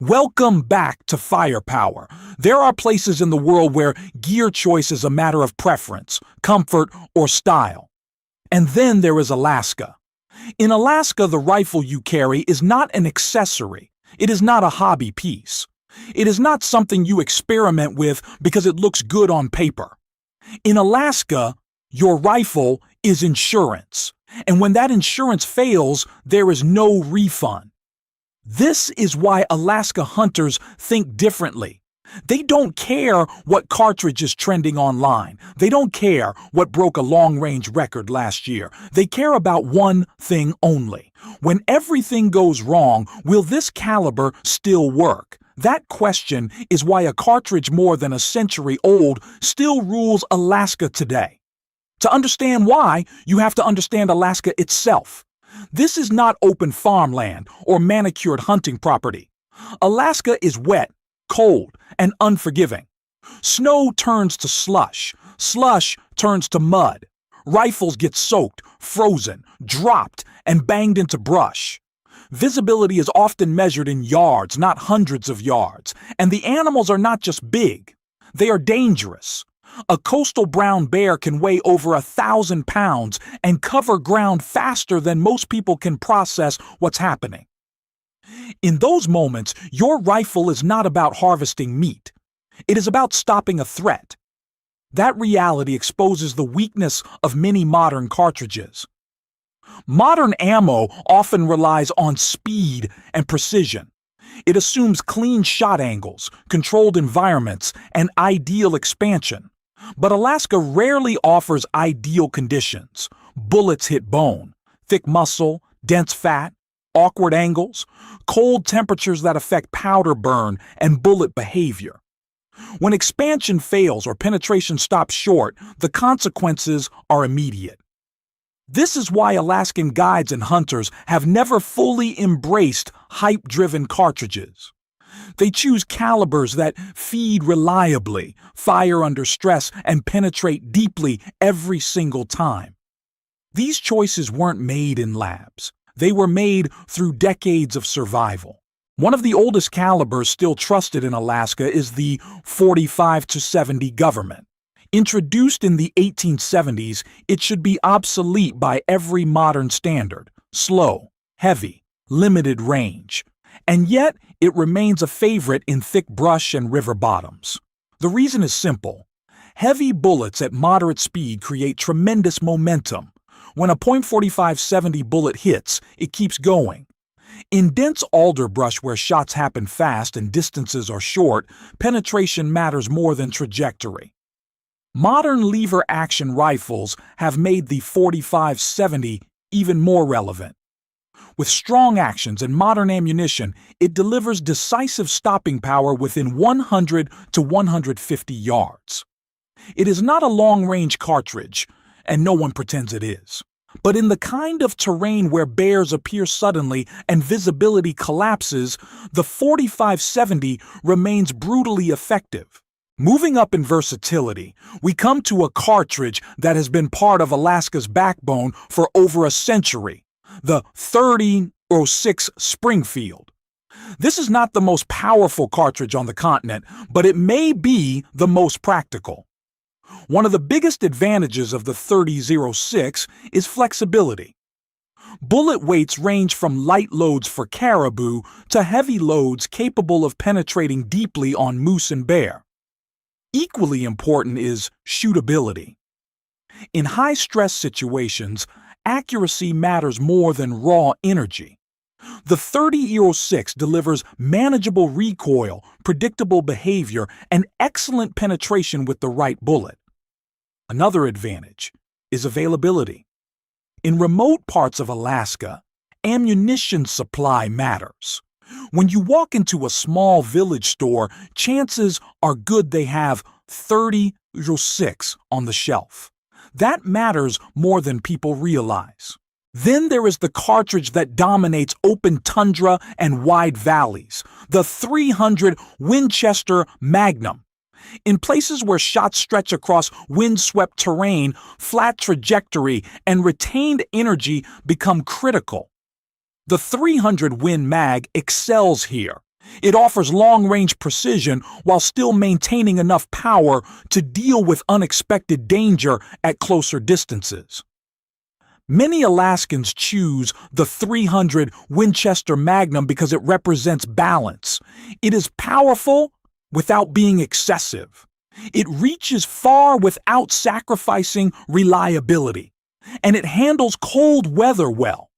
Welcome back to Firepower. There are places in the world where gear choice is a matter of preference, comfort, or style. And then there is Alaska. In Alaska, the rifle you carry is not an accessory. It is not a hobby piece. It is not something you experiment with because it looks good on paper. In Alaska, your rifle is insurance. And when that insurance fails, there is no refund. This is why Alaska hunters think differently. They don't care what cartridge is trending online. They don't care what broke a long-range record last year. They care about one thing only. When everything goes wrong, will this caliber still work? That question is why a cartridge more than a century old still rules Alaska today. To understand why, you have to understand Alaska itself. This is not open farmland or manicured hunting property. Alaska is wet, cold, and unforgiving. Snow turns to slush. Slush turns to mud. Rifles get soaked, frozen, dropped, and banged into brush. Visibility is often measured in yards, not hundreds of yards. And the animals are not just big. They are dangerous. A coastal brown bear can weigh over 1,000 pounds and cover ground faster than most people can process what's happening. In those moments, your rifle is not about harvesting meat. It is about stopping a threat. That reality exposes the weakness of many modern cartridges. Modern ammo often relies on speed and precision. It assumes clean shot angles, controlled environments, and ideal expansion. But Alaska rarely offers ideal conditions. Bullets hit bone, thick muscle, dense fat, awkward angles, cold temperatures that affect powder burn and bullet behavior. When expansion fails or penetration stops short, the consequences are immediate. This is why Alaskan guides and hunters have never fully embraced hype-driven cartridges. They choose calibers that feed reliably, fire under stress, and penetrate deeply every single time. These choices weren't made in labs. They were made through decades of survival. One of the oldest calibers still trusted in Alaska is the .45-70 Government. Introduced in the 1870s, it should be obsolete by every modern standard. Slow, heavy, limited range. And yet, it remains a favorite in thick brush and river bottoms. The reason is simple. Heavy bullets at moderate speed create tremendous momentum. When a .45-70 bullet hits, it keeps going. In dense alder brush where shots happen fast and distances are short, penetration matters more than trajectory. Modern lever-action rifles have made the .45-70 even more relevant. With strong actions and modern ammunition, it delivers decisive stopping power within 100 to 150 yards. It is not a long-range cartridge, and no one pretends it is. But in the kind of terrain where bears appear suddenly and visibility collapses, the .45-70 remains brutally effective. Moving up in versatility, we come to a cartridge that has been part of Alaska's backbone for over a century. The .30-06 Springfield. This is not the most powerful cartridge on the continent, but it may be the most practical. One of the biggest advantages of the .30-06 is flexibility. Bullet weights range from light loads for caribou to heavy loads capable of penetrating deeply on moose and bear. Equally important is shootability. In high-stress situations, accuracy matters more than raw energy. The .30-06 delivers manageable recoil, predictable behavior, and excellent penetration with the right bullet. Another advantage is availability. In remote parts of Alaska, ammunition supply matters. When you walk into a small village store, chances are good they have .30-06 on the shelf. That matters more than people realize. Then there is the cartridge that dominates open tundra and wide valleys, the .300 Winchester Magnum. In places where shots stretch across wind-swept terrain, flat trajectory and retained energy become critical. The .300 Win Mag excels here. It offers long-range precision while still maintaining enough power to deal with unexpected danger at closer distances. Many Alaskans choose the .300 Winchester Magnum because it represents balance. It is powerful without being excessive. It reaches far without sacrificing reliability, and it handles cold weather well.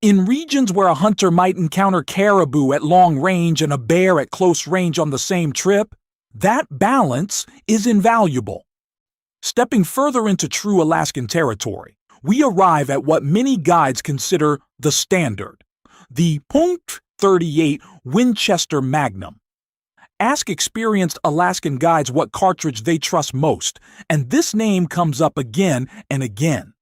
In regions where a hunter might encounter caribou at long range and a bear at close range on the same trip, that balance is invaluable. Stepping further into true Alaskan territory, we arrive at what many guides consider the standard, the .38 Winchester Magnum. Ask experienced Alaskan guides what cartridge they trust most, and this name comes up again and again.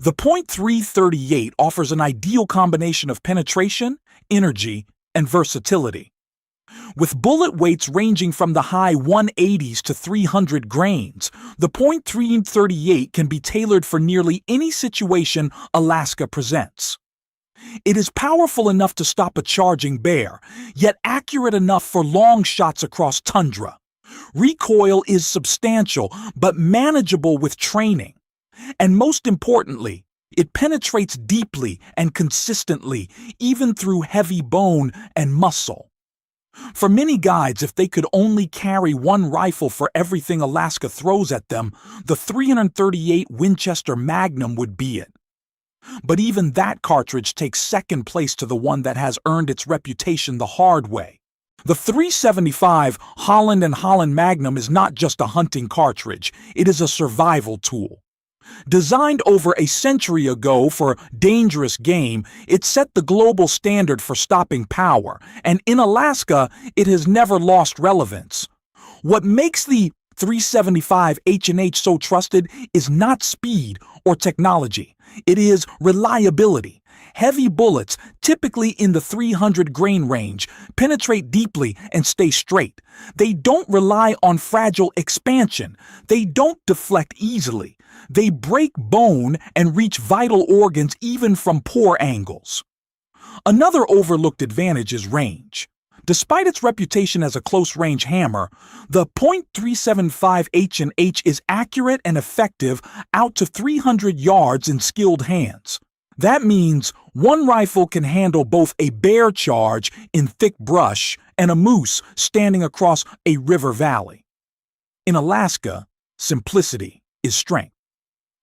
The .338 offers an ideal combination of penetration, energy, and versatility. With bullet weights ranging from the high 180s to 300 grains, the .338 can be tailored for nearly any situation Alaska presents. It is powerful enough to stop a charging bear, yet accurate enough for long shots across tundra. Recoil is substantial, but manageable with training. And most importantly, it penetrates deeply and consistently, even through heavy bone and muscle. For many guides, if they could only carry one rifle for everything Alaska throws at them, the .338 Winchester Magnum would be it. But even that cartridge takes second place to the one that has earned its reputation the hard way. The .375 Holland & Holland Magnum is not just a hunting cartridge, it is a survival tool. Designed over a century ago for dangerous game, it set the global standard for stopping power, and in Alaska, it has never lost relevance. What makes the .375 H&H so trusted is not speed or technology. It is reliability. Heavy bullets, typically in the 300 grain range, penetrate deeply and stay straight. They don't rely on fragile expansion. They don't deflect easily. They break bone and reach vital organs even from poor angles. Another overlooked advantage is range. Despite its reputation as a close-range hammer, the .375 H&H is accurate and effective out to 300 yards in skilled hands. That means one rifle can handle both a bear charge in thick brush and a moose standing across a river valley. In Alaska, simplicity is strength.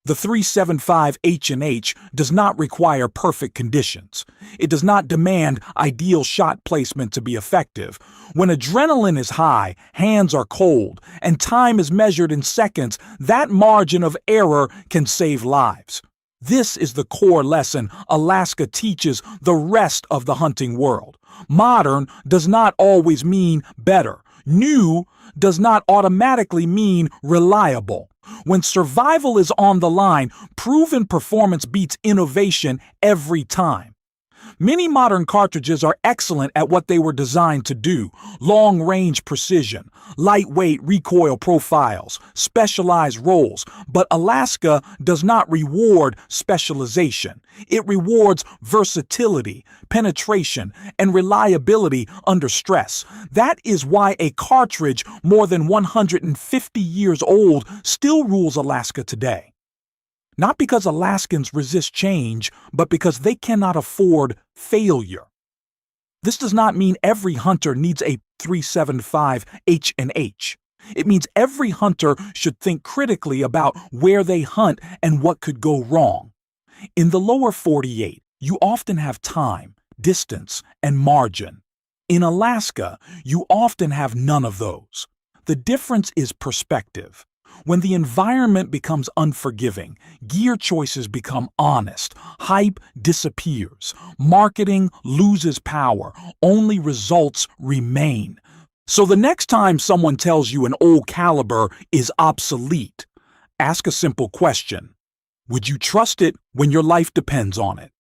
The .375 H&H does not require perfect conditions. It does not demand ideal shot placement to be effective. When adrenaline is high, hands are cold, and time is measured in seconds, that margin of error can save lives. This is the core lesson Alaska teaches the rest of the hunting world. Modern does not always mean better. New does not automatically mean reliable. When survival is on the line, proven performance beats innovation every time. Many modern cartridges are excellent at what they were designed to do: long-range precision, lightweight recoil profiles, specialized rolls, but Alaska does not reward specialization. It rewards versatility, penetration, and reliability under stress. That is why a cartridge more than 150 years old still rules Alaska today. Not because Alaskans resist change, but because they cannot afford failure. This does not mean every hunter needs a .375 H&H. It means every hunter should think critically about where they hunt and what could go wrong. In the lower 48, you often have time, distance, and margin. In Alaska, you often have none of those. The difference is perspective. When the environment becomes unforgiving, gear choices become honest, hype disappears, marketing loses power, only results remain. So the next time someone tells you an old caliber is obsolete, ask a simple question. Would you trust it when your life depends on it?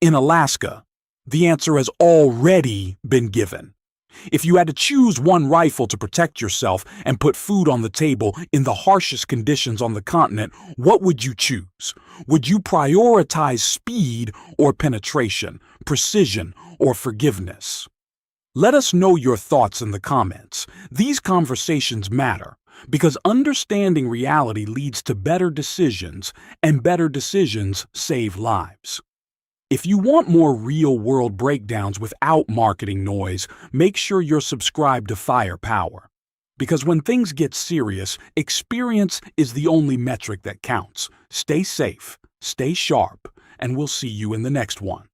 In Alaska, the answer has already been given. If you had to choose one rifle to protect yourself and put food on the table in the harshest conditions on the continent, what would you choose? Would you prioritize speed or penetration, precision or forgiveness? Let us know your thoughts in the comments. These conversations matter because understanding reality leads to better decisions, and better decisions save lives. If you want more real-world breakdowns without marketing noise, make sure you're subscribed to Firepower. Because when things get serious, experience is the only metric that counts. Stay safe, stay sharp, and we'll see you in the next one.